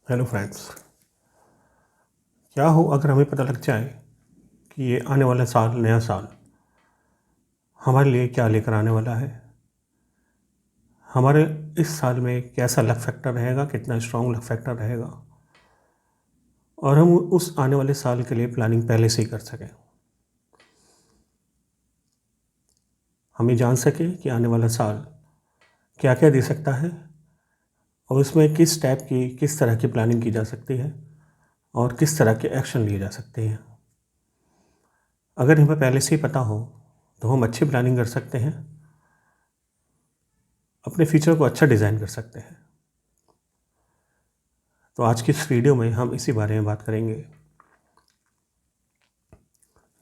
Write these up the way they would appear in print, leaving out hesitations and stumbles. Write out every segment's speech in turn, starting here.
Hello friends. क्या हो अगर हमें पता लग जाए कि ये आने वाला साल, नया साल हमारे लिए क्या लेकर आने वाला है। हमारे इस साल में कैसा लक फैक्टर रहेगा, कितना स्ट्रॉन्ग लक फैक्टर रहेगा, और हम उस आने वाले साल के लिए प्लानिंग पहले से ही कर सकें। हम ये जान सकें कि आने वाला साल क्या क्या दे सकता है और उसमें किस टाइप की, किस तरह की प्लानिंग की जा सकती है और किस तरह के एक्शन लिए जा सकते हैं। अगर हमें पहले से ही पता हो तो हम अच्छी प्लानिंग कर सकते हैं, अपने फ्यूचर को अच्छा डिज़ाइन कर सकते हैं। तो आज की इस वीडियो में हम इसी बारे में बात करेंगे।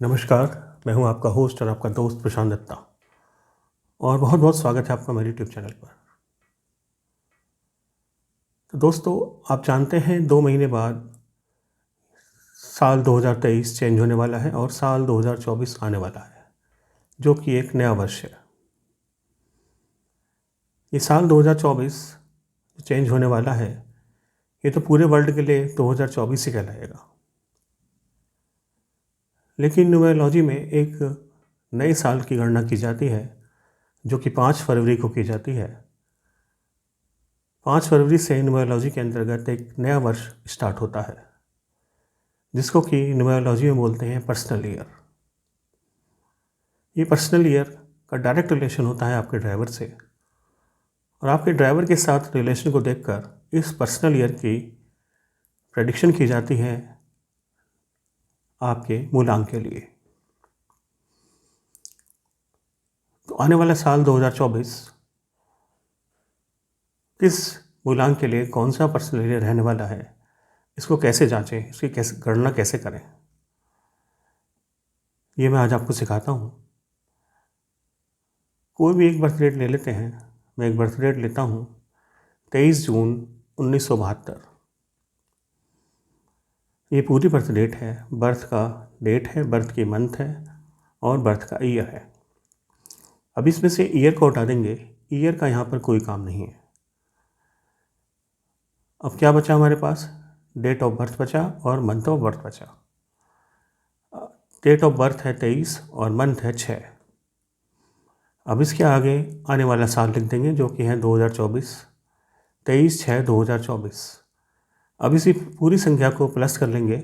नमस्कार, मैं हूं आपका होस्ट और आपका दोस्त प्रशांत दत्ता, और बहुत बहुत स्वागत है आपका मेरे यूट्यूब चैनल पर। तो दोस्तों, आप जानते हैं 2 महीने बाद साल 2023 चेंज होने वाला है और साल 2024 आने वाला है, जो कि एक नया वर्ष है। ये साल 2024 चेंज होने वाला है, ये तो पूरे वर्ल्ड के लिए 2024 ही कहलाएगा। लेकिन न्यूमरोलॉजी में एक नए साल की गणना की जाती है, जो कि 5 फरवरी को की जाती है। 5 फरवरी से न्यूमरोलॉजी के अंतर्गत एक नया वर्ष स्टार्ट होता है, जिसको कि न्यूमरोलॉजी में बोलते हैं पर्सनल ईयर। ये पर्सनल ईयर का डायरेक्ट रिलेशन होता है आपके ड्राइवर से, और आपके ड्राइवर के साथ रिलेशन को देखकर इस पर्सनल ईयर की प्रेडिक्शन की जाती है आपके मूलांक के लिए। तो आने वाला साल 2024 किस मूलांक के लिए कौन सा पर्सनल ईयर रहने वाला है, इसको कैसे जांचें, इसकी कैसे गणना कैसे करें, ये मैं आज आपको सिखाता हूँ। कोई भी एक बर्थ डेट ले लेते हैं। मैं एक बर्थ डेट लेता हूँ 23 जून 1972। ये पूरी बर्थ डेट है, बर्थ का डेट है, बर्थ की मंथ है और बर्थ का ईयर है। अब इसमें से ईयर को हटा देंगे, ईयर का यहाँ पर कोई काम नहीं है। अब क्या बचा हमारे पास? डेट ऑफ बर्थ बचा और मंथ ऑफ बर्थ बचा। डेट ऑफ बर्थ है 23 और मंथ है 6। अब इसके आगे आने वाला साल लिख देंगे, जो कि है 2024, 23/6/2024। अब इसी पूरी संख्या को प्लस कर लेंगे,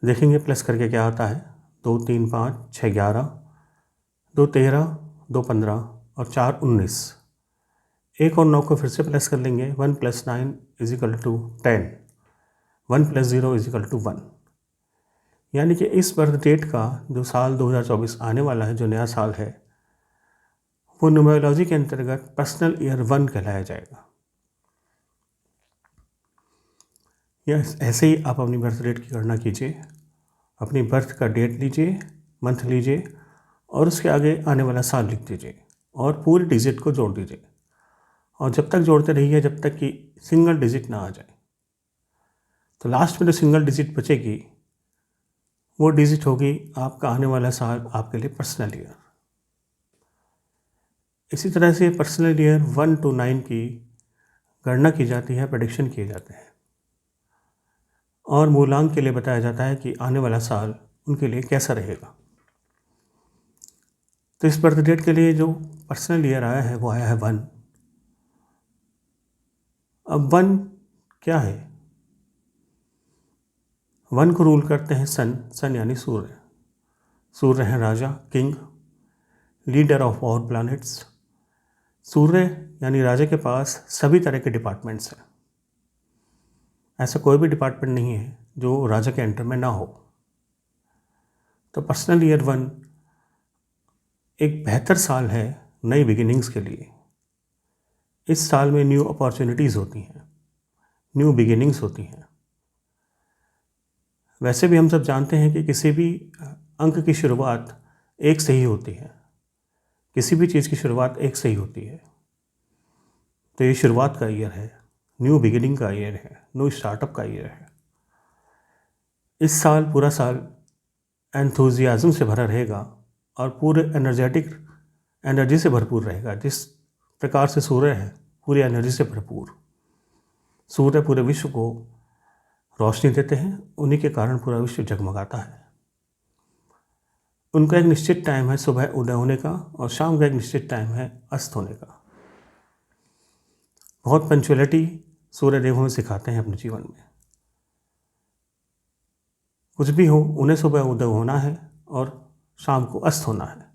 देखेंगे प्लस करके क्या आता है। 2 3 5 6 11, 2 13, 2 15 और 4 19। 1 और 9 को फिर से प्लस कर लेंगे। 1 + 9 = 10, 1 + 0 = 1। यानी कि इस बर्थ डेट का जो साल 2024 आने वाला है, जो नया साल है, वो न्यूमरोलॉजी के अंतर्गत पर्सनल ईयर 1 कहलाया जाएगा। या ऐसे ही आप अपनी बर्थ डेट की गणना कीजिए, अपनी बर्थ का डेट लीजिए, मंथ लीजिए और उसके आगे आने वाला साल लिख दीजिए और पूरे डिजिट को जोड़ दीजिए। और जब तक जोड़ते रहिए जब तक कि सिंगल डिजिट ना आ जाए। तो लास्ट में जो सिंगल डिजिट बचेगी वो डिजिट होगी आपका आने वाला साल, आपके लिए पर्सनल ईयर। इसी तरह से पर्सनल ईयर 1 to 9 की गणना की जाती है, प्रेडिक्शन किए जाते हैं और मूलांक के लिए बताया जाता है कि आने वाला साल उनके लिए कैसा रहेगा। तो इस बर्थ डेट के लिए जो पर्सनल ईयर आया है वो आया है 1। अब 1 क्या है? 1 को रूल करते हैं सन यानी सूर्य। सूर्य है राजा, king, leader of all planets. सूर्य यानी राजा के पास सभी तरह के डिपार्टमेंट्स हैं। ऐसा कोई भी डिपार्टमेंट नहीं है जो राजा के एंटर में ना हो। तो पर्सनल ईयर 1 एक बेहतर साल है नई बिगिनिंग्स के लिए। इस साल में न्यू अपॉर्चुनिटीज़ होती हैं, न्यू बिगिनिंग्स होती हैं। वैसे भी हम सब जानते हैं कि किसी भी अंक की शुरुआत एक से ही होती है, किसी भी चीज़ की शुरुआत एक से ही होती है। तो ये शुरुआत का ईयर है, न्यू बिगिनिंग का ईयर है, न्यू स्टार्टअप का ईयर है। इस साल पूरा साल एंथुजियाज़म से भरा रहेगा और पूरे एनर्जेटिक एनर्जी से भरपूर रहेगा। जिस प्रकार से सूर्य है पूरी एनर्जी से भरपूर। सूर्य पूरे विश्व को रोशनी देते हैं, उन्हीं के कारण पूरा विश्व जगमगाता है। उनका एक निश्चित टाइम है सुबह उदय होने का और शाम का एक निश्चित टाइम है अस्त होने का। बहुत पंचुअलिटी सूर्यदेव हमें सिखाते हैं अपने जीवन में। कुछ भी हो, उन्हें सुबह उदय होना है और शाम को अस्त होना है।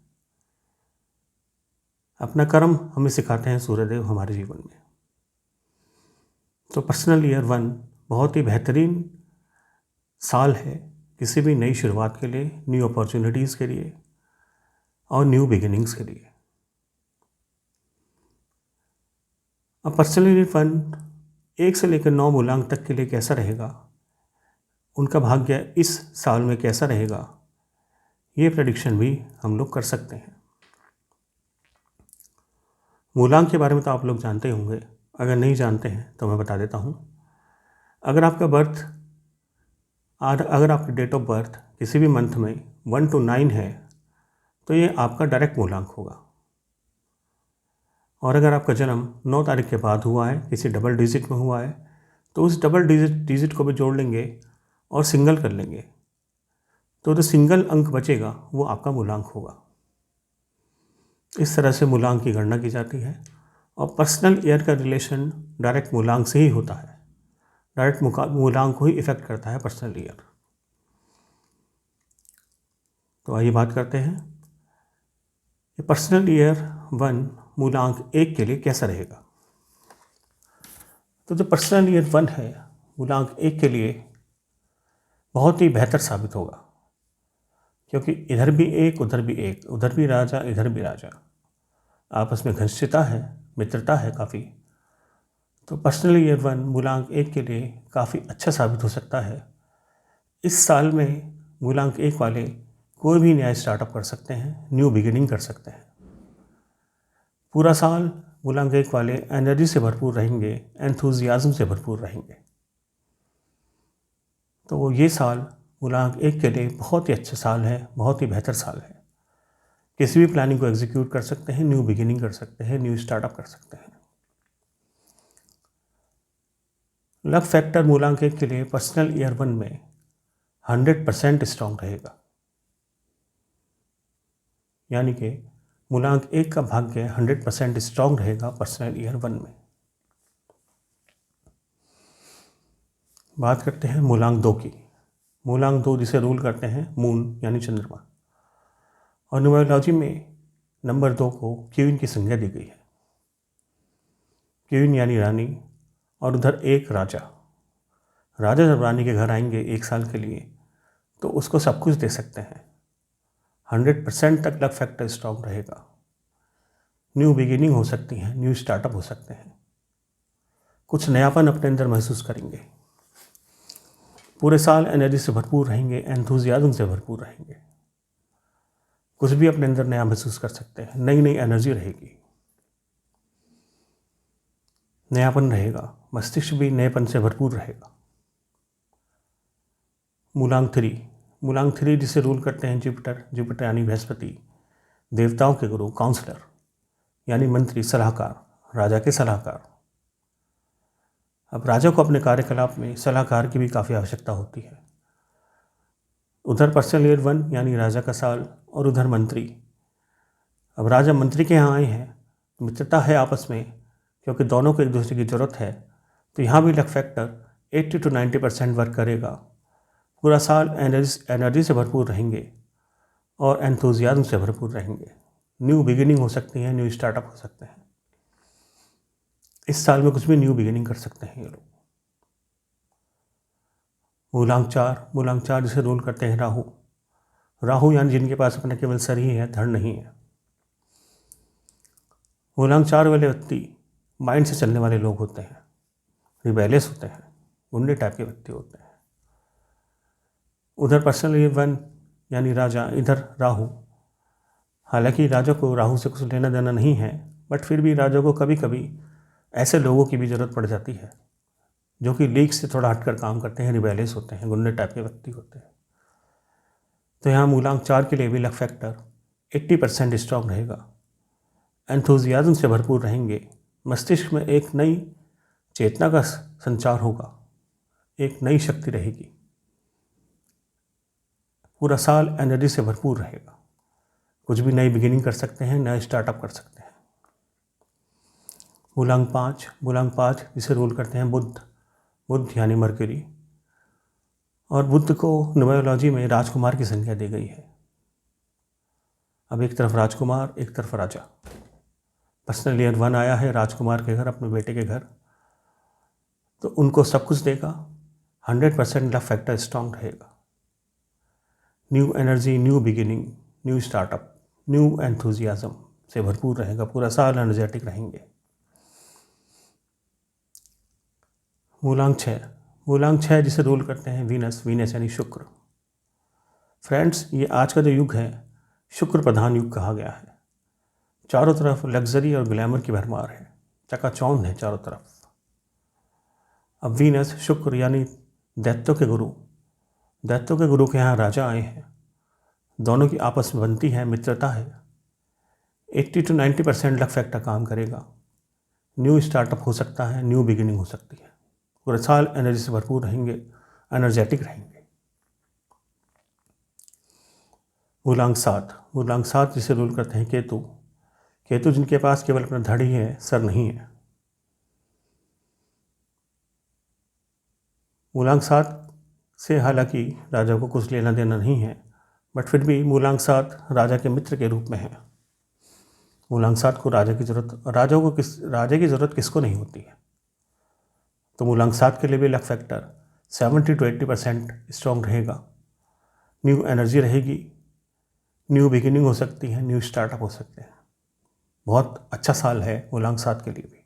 अपना कर्म हमें सिखाते हैं सूर्यदेव हमारे जीवन में। तो पर्सनल ईयर 1 बहुत ही बेहतरीन साल है किसी भी नई शुरुआत के लिए, न्यू अपॉर्चुनिटीज़ के लिए और न्यू बिगिनिंग्स के लिए। अब पर्सनल ईयर 1 1 से लेकर 9 मूलांक तक के लिए कैसा रहेगा, उनका भाग्य इस साल में कैसा रहेगा, ये प्रेडिक्शन भी हम लोग कर सकते हैं। मूलांक के बारे में तो आप लोग जानते होंगे, अगर नहीं जानते हैं तो मैं बता देता हूँ। अगर आपकी डेट ऑफ बर्थ किसी भी मंथ में 1 to 9 है तो ये आपका डायरेक्ट मूलांक होगा। और अगर आपका जन्म 9 तारीख के बाद हुआ है, किसी डबल डिजिट में हुआ है, तो उस डबल डिजिट को भी जोड़ लेंगे और सिंगल कर लेंगे, तो जो सिंगल अंक बचेगा वो आपका मूलांक होगा। इस तरह से मूलांक की गणना की जाती है और पर्सनल ईयर का रिलेशन डायरेक्ट मूलांक से ही होता है। डायरेक्ट मूलांक को ही इफेक्ट करता है पर्सनल ईयर। तो आइए बात करते हैं कि पर्सनल ईयर 1 मूलांक 1 के लिए कैसा रहेगा। तो जो पर्सनल ईयर 1 है मूलांक 1 के लिए बहुत ही बेहतर साबित होगा, क्योंकि इधर भी एक उधर भी एक, उधर भी राजा इधर भी राजा, आपस में घनिष्ठता है, मित्रता है काफ़ी। तो पर्सनल ईयर 1 मूलांक 1 के लिए काफ़ी अच्छा साबित हो सकता है। इस साल में मूलांक 1 वाले कोई भी नया स्टार्टअप कर सकते हैं, न्यू बिगिनिंग कर सकते हैं। पूरा साल मूलांक 1 वाले एनर्जी से भरपूर रहेंगे, एंथुजियाज्म से भरपूर रहेंगे। तो ये साल मूलांक 1 के लिए बहुत ही अच्छा साल है, बहुत ही बेहतर साल है। किसी भी प्लानिंग को एग्जीक्यूट कर सकते हैं, न्यू बिगिनिंग कर सकते हैं, न्यू स्टार्टअप कर सकते हैं। लक फैक्टर मूलांक 1 के लिए पर्सनल ईयर 1 में 100% स्ट्रॉन्ग रहेगा, यानी कि मूलांक 1 का भाग्य 100% स्ट्रॉन्ग रहेगा पर्सनल ईयर 1 में। बात करते हैं मूलांक 2 की। मूलांक 2 जिसे रूल करते हैं मून यानी चंद्रमा, और न्यूमरोलॉजी में नंबर 2 को क्वीन की संज्ञा दी गई है। क्वीन यानी रानी, और उधर एक राजा। राजा जब रानी के घर आएंगे 1 साल के लिए तो उसको सब कुछ दे सकते हैं। 100% तक लक फैक्टर स्ट्रॉन्ग रहेगा। न्यू बिगिनिंग हो सकती है, न्यू स्टार्टअप हो सकते हैं, कुछ नयापन अपने अंदर महसूस करेंगे। पूरे साल एनर्जी से भरपूर रहेंगे, एंथुजियाज्म से भरपूर रहेंगे, कुछ भी अपने अंदर नया महसूस कर सकते हैं। नई नई एनर्जी रहेगी, नयापन रहेगा, मस्तिष्क भी नएपन से भरपूर रहेगा। मूलांक 3 जिसे रूल करते हैं जुपिटर यानी बृहस्पति, देवताओं के गुरु, काउंसलर यानी मंत्री, सलाहकार, राजा के सलाहकार। अब राजा को अपने कार्यकलाप में सलाहकार की भी काफ़ी आवश्यकता होती है। उधर पर्सनल ईयर 1 यानी राजा का साल, और उधर मंत्री। अब राजा मंत्री के यहाँ आए हैं, मित्रता है आपस में, क्योंकि दोनों को एक दूसरे की ज़रूरत है। तो यहाँ भी लक फैक्टर 80 to 90% वर्क करेगा। पूरा साल एनर्जी से भरपूर रहेंगे और एंथुजियाज्म से भरपूर रहेंगे। न्यू बिगिनिंग हो सकती है, न्यू स्टार्टअप हो सकते हैं। इस साल में कुछ भी न्यू बिगिनिंग कर सकते हैं ये लोग। मूलांक 4 जिसे रूल करते हैं राहु यानी जिनके पास अपना केवल सर ही है, धन नहीं है। मूलांक 4 वाले व्यक्ति माइंड से चलने वाले लोग होते हैं, रिबेलियस होते हैं, गुंडे टाइप के व्यक्ति होते हैं। उधर पर्सनल ईयर 1 यानी राजा, इधर राहु। हालांकि राजा को राहु से कुछ लेना देना नहीं है, बट फिर भी राजा को कभी कभी ऐसे लोगों की भी ज़रूरत पड़ जाती है जो कि लीग से थोड़ा हटकर काम करते हैं, रिबेलियस होते हैं, गुंडे टाइप के व्यक्ति होते हैं। तो यहाँ मूलांक 4 के लिए भी लक फैक्टर 80% स्ट्रॉन्ग रहेगा। एंथुजियाज्म से भरपूर रहेंगे, मस्तिष्क में एक नई चेतना का संचार होगा, एक नई शक्ति रहेगी, पूरा साल एनर्जी से भरपूर रहेगा, कुछ भी नई बिगिनिंग कर सकते हैं, नया स्टार्टअप कर सकते हैं। मूलांक 5 जिसे रूल करते हैं बुध यानी मरकरी, और बुध को न्यूमरोलॉजी में राजकुमार की संख्या दी गई है। अब एक तरफ राजकुमार, एक तरफ राजा। पर्सनल ईयर 1 आया है राजकुमार के घर, अपने बेटे के घर, तो उनको सब कुछ देगा। 100% लव फैक्टर स्ट्रांग रहेगा। New energy, new beginning, new startup, new enthusiasm से भरपूर रहेगा, पूरा साल एनर्जेटिक रहेंगे। मूलांक 6 जिसे रूल करते हैं वीनस यानी शुक्र। फ्रेंड्स, ये आज का जो युग है शुक्र प्रधान युग कहा गया है। चारों तरफ लग्जरी और ग्लैमर की भरमार है, चकाचौंध है चारों तरफ। अब वीनस शुक्र यानी दैत्यों के गुरु के यहाँ राजा आए हैं। दोनों की आपस में बनती है, मित्रता है। 80 to 90% लक फैक्टर काम करेगा। न्यू स्टार्टअप हो सकता है, न्यू बिगिनिंग हो सकती है। पूरे साल एनर्जी से भरपूर रहेंगे, एनर्जेटिक रहेंगे। मूलांक 7 जिसे रूल करते हैं केतु जिनके पास केवल अपना धड़ ही है, सर नहीं है। मूलांक 7 से हालांकि राजा को कुछ लेना देना नहीं है, बट फिर भी मूलांक 7 राजा के मित्र के रूप में है। मूलांक 7 को राजा की ज़रूरत किसको नहीं होती है। तो मूलांक 7 के लिए भी लक फैक्टर 70 to 80% स्ट्रॉन्ग रहेगा। न्यू एनर्जी रहेगी, न्यू बिगिनिंग हो सकती है, न्यू स्टार्टअप हो सकते हैं। बहुत अच्छा साल है मूलांक 7 के लिए भी।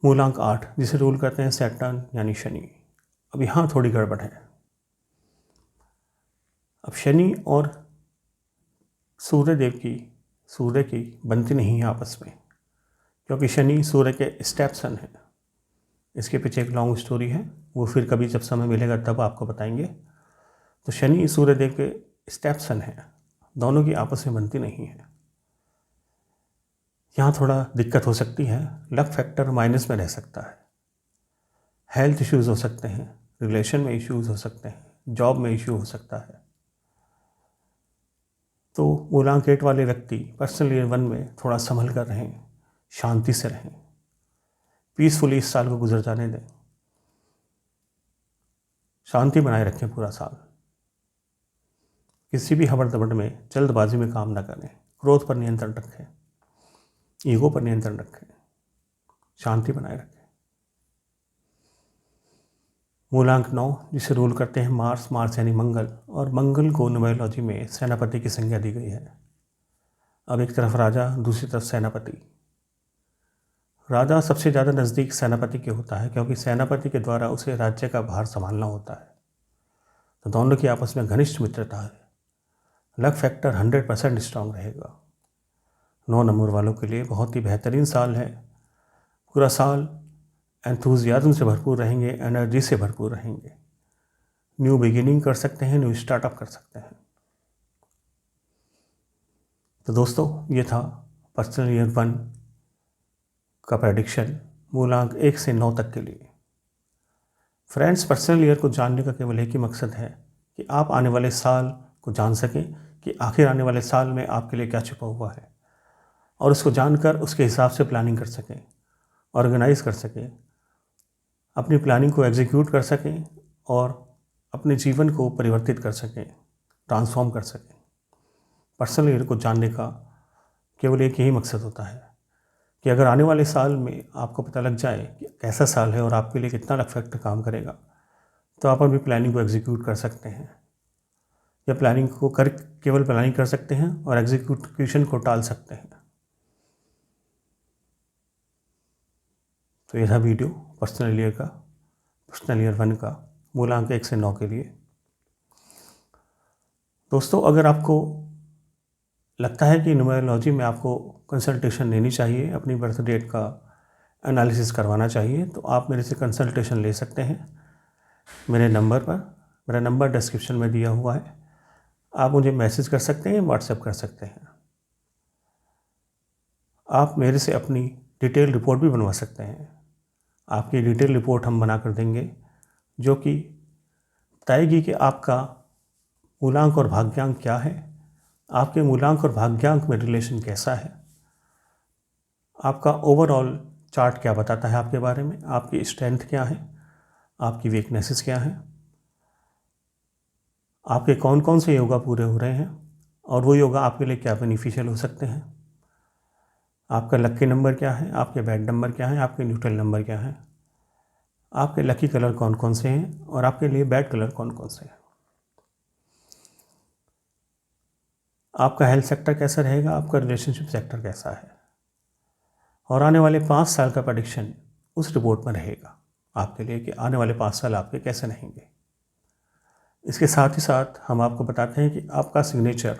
मूलांक 8 जिसे रूल करते हैं सैटर्न यानी शनि। अब यहाँ थोड़ी गड़बड़ है। अब शनि और सूर्य की बनती नहीं है आपस में, क्योंकि शनि सूर्य के स्टेपसन है। इसके पीछे एक लॉन्ग स्टोरी है, वो फिर कभी जब समय मिलेगा तब आपको बताएंगे। तो शनि सूर्यदेव के स्टेपसन है, दोनों की आपस में बनती नहीं है। यहाँ थोड़ा दिक्कत हो सकती है, लक फैक्टर माइनस में रह सकता है। हेल्थ इश्यूज़ हो सकते हैं, रिलेशन में इश्यूज़ हो सकते हैं, जॉब में इश्यू हो सकता है। तो मूलांक 8 वाले व्यक्ति पर्सनल ईयर 1 में थोड़ा संभल कर रहें, शांति से रहें, पीसफुली इस साल को गुजर जाने दें, शांति बनाए रखें पूरा साल। किसी भी हबड़-दबड़ में, जल्दबाजी में काम ना करें, क्रोध पर नियंत्रण रखें, ईगो पर नियंत्रण रखें, शांति बनाए रखें। मूलांक 9 जिसे रूल करते हैं मार्स यानी मंगल, और मंगल को न्यूमरोलॉजी में सेनापति की संज्ञा दी गई है। अब एक तरफ राजा, दूसरी तरफ सेनापति। राजा सबसे ज़्यादा नज़दीक सेनापति के होता है, क्योंकि सेनापति के द्वारा उसे राज्य का भार संभालना होता है। तो दोनों की आपस में घनिष्ठ मित्रता है। लक फैक्टर 100% स्ट्रांग रहेगा। 9 नंबर वालों के लिए बहुत ही बेहतरीन साल है। पूरा साल एंथुजियाज्म से भरपूर रहेंगे, एनर्जी से भरपूर रहेंगे। न्यू बिगिनिंग कर सकते हैं, न्यू स्टार्टअप कर सकते हैं। तो दोस्तों, ये था पर्सनल ईयर 1 का प्रेडिक्शन मूलांक 1 से 9 तक के लिए। फ्रेंड्स, पर्सनल ईयर को जानने का केवल एक ही मकसद है कि आप आने वाले साल को जान सकें कि आखिर आने वाले साल में आपके लिए क्या छुपा हुआ है, और उसको जानकर उसके हिसाब से प्लानिंग कर सकें, ऑर्गेनाइज कर सकें, अपनी प्लानिंग को एग्जीक्यूट कर सकें और अपने जीवन को परिवर्तित कर सकें, ट्रांसफॉर्म कर सकें। पर्सनल ईयर को जानने का केवल एक यही मकसद होता है कि अगर आने वाले साल में आपको पता लग जाए कि कैसा साल है और आपके लिए कितना लक फैक्टर काम करेगा, तो आप अपनी प्लानिंग को एग्जीक्यूट कर सकते हैं, या केवल प्लानिंग कर सकते हैं और एग्जीक्यूशन को टाल सकते हैं। तो यह था वीडियो पर्सनल ईयर 1 का मूलांक 1 से 9 के लिए। दोस्तों, अगर आपको लगता है कि न्यूमरोलॉजी में आपको कंसल्टेशन लेनी चाहिए, अपनी बर्थ डेट का एनालिसिस करवाना चाहिए, तो आप मेरे से कंसल्टेशन ले सकते हैं मेरे नंबर पर। मेरा नंबर डिस्क्रिप्शन में दिया हुआ है। आप मुझे मैसेज कर सकते हैं, व्हाट्सएप कर सकते हैं। आप मेरे से अपनी डिटेल रिपोर्ट भी बनवा सकते हैं। आपकी डिटेल रिपोर्ट हम बना कर देंगे जो कि बताएगी कि आपका मूलांक और भाग्यांक क्या है, आपके मूलांक और भाग्यांक में रिलेशन कैसा है, आपका ओवरऑल चार्ट क्या बताता है आपके बारे में, आपकी स्ट्रेंथ क्या है, आपकी वीकनेसेस क्या है, आपके कौन कौन से योगा पूरे हो रहे हैं और वो योगा आपके लिए क्या बेनिफिशियल हो सकते हैं, आपका लकी नंबर क्या है, आपके बैड नंबर क्या है, आपके न्यूट्रल नंबर क्या है, आपके लकी कलर कौन कौन से हैं और आपके लिए बैड कलर कौन कौन से हैं, आपका हेल्थ सेक्टर कैसा रहेगा, आपका रिलेशनशिप सेक्टर कैसा है, और आने वाले 5 साल का प्रेडिक्शन उस रिपोर्ट में रहेगा आपके लिए कि आने वाले 5 साल आपके कैसे रहेंगे। इसके साथ ही साथ हम आपको बताते हैं कि आपका सिग्नेचर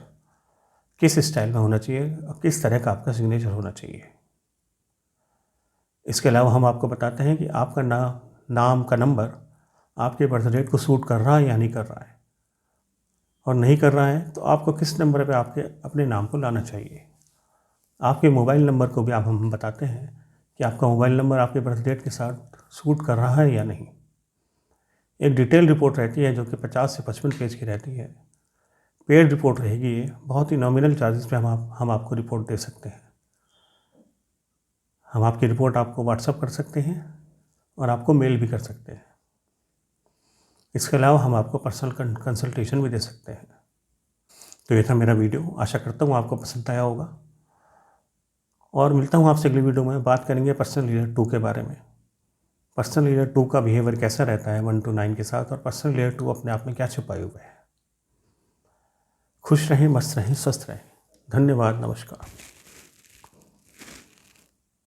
किस स्टाइल में होना चाहिए और किस तरह का आपका सिग्नेचर होना चाहिए। इसके अलावा हम आपको बताते हैं कि आपका नाम का नंबर आपके बर्थ डेट को सूट कर रहा है या नहीं कर रहा है, और नहीं कर रहा है तो आपको किस नंबर पे आपके अपने नाम को लाना चाहिए। आपके मोबाइल नंबर को भी आप हम बताते हैं कि आपका मोबाइल नंबर आपके बर्थ डेट के साथ सूट कर रहा है या नहीं। एक डिटेल रिपोर्ट रहती है जो कि 50 से 55 पेज की रहती है। पेड रिपोर्ट रहेगी, ये बहुत ही नॉमिनल चार्जेस पे हम आपको रिपोर्ट दे सकते हैं। हम आपकी रिपोर्ट आपको व्हाट्सअप कर सकते हैं और आपको मेल भी कर सकते हैं। इसके अलावा हम आपको पर्सनल कंसल्टेशन भी दे सकते हैं। तो ये था मेरा वीडियो, आशा करता हूँ आपको पसंद आया होगा और मिलता हूँ आपसे अगली वीडियो में। बात करेंगे पर्सनल लीडर 2 के बारे में। पर्सनल लीडर 2 का बिहेवियर कैसा रहता है 1 to 9 के साथ, और पर्सनल लीडर 2 अपने आप में क्या छुपाए हुए है। खुश रहें, मस्त रहें, स्वस्थ रहें। धन्यवाद, नमस्कार।